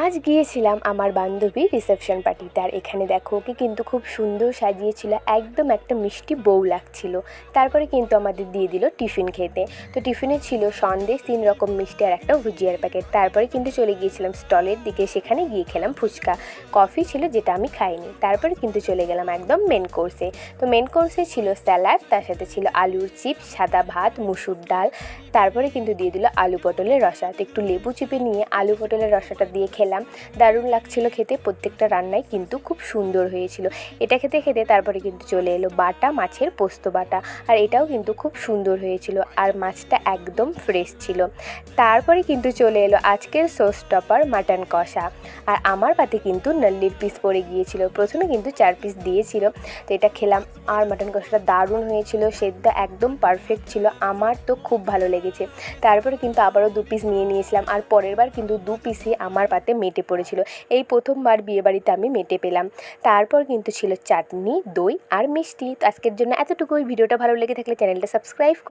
আজ গিয়েছিলাম আমার বান্ধবীর রিসেপশন পার্টিতে। আর এখানে দেখো ওকে কিন্তু খুব সুন্দর সাজিয়েছিল, একদম একটা মিষ্টি বউ লাগছিল। তারপরে কিন্তু আমাদের দিয়ে দিল টিফিন খেতে। তো টিফিনে ছিল সন্দেশ, 3 রকম মিষ্টি আর একটা ভুজিয়ার প্যাকেট। তারপরে কিন্তু চলে গিয়েছিলাম স্টলের দিকে, সেখানে গিয়ে খেলাম ফুচকা। কফি ছিল যেটা আমি খাইনি। তারপরে কিন্তু চলে গেলাম একদম মেন কোর্সে। তো মেন কোর্সে ছিল স্যালাড, তার সাথে ছিল আলুর চিপস, সাদা ভাত, মুসুর ডাল। তারপরে কিন্তু দিয়ে দিল আলু পটলের রসা। তো একটু লেবু চিপে নিয়ে আলু পটলের রসাটা দিয়ে খেলাম। দারুণ লাগছিল খেতে, প্রত্যেকটা রান্নাই কিন্তু খুব সুন্দর হয়েছিল। এটা খেতে খেতে তারপরে কিন্তু চলে এলো বাটা মাছের পোস্ত বাটা, আর এটাও কিন্তু খুব সুন্দর হয়েছিল, আর মাছটা একদম ফ্রেশ ছিল। তারপরে কিন্তু চলে এলো আজকের শোস টপার মাটন কষা, আর আমার পাতে কিন্তু নল্লির পিস পড়ে গিয়েছিল। প্রথমে কিন্তু 4 পিস দিয়েছিল, তো এটা খেলাম। আর মাটন কষাটা দারুণ হয়েছিল, সেদ্ধ একদম পারফেক্ট ছিল, আমার তো খুব ভালো লেগেছে। তারপরে কিন্তু আবারও 2 পিস নিয়ে নিয়েছিলাম, আর পরের বার কিন্তু 2 পিসই আমার পাতে মেটে পড়েছিল। এই প্রথমবার বিয়েবাড়িতে আমি মেটে পেলাম। তারপর কিন্তু ছিল চাটনি, দই আর মিষ্টি। তো আজকের জন্য এতটুকুই। ভিডিওটা ভালো লেগে থাকলে চ্যানেলটা সাবস্ক্রাইব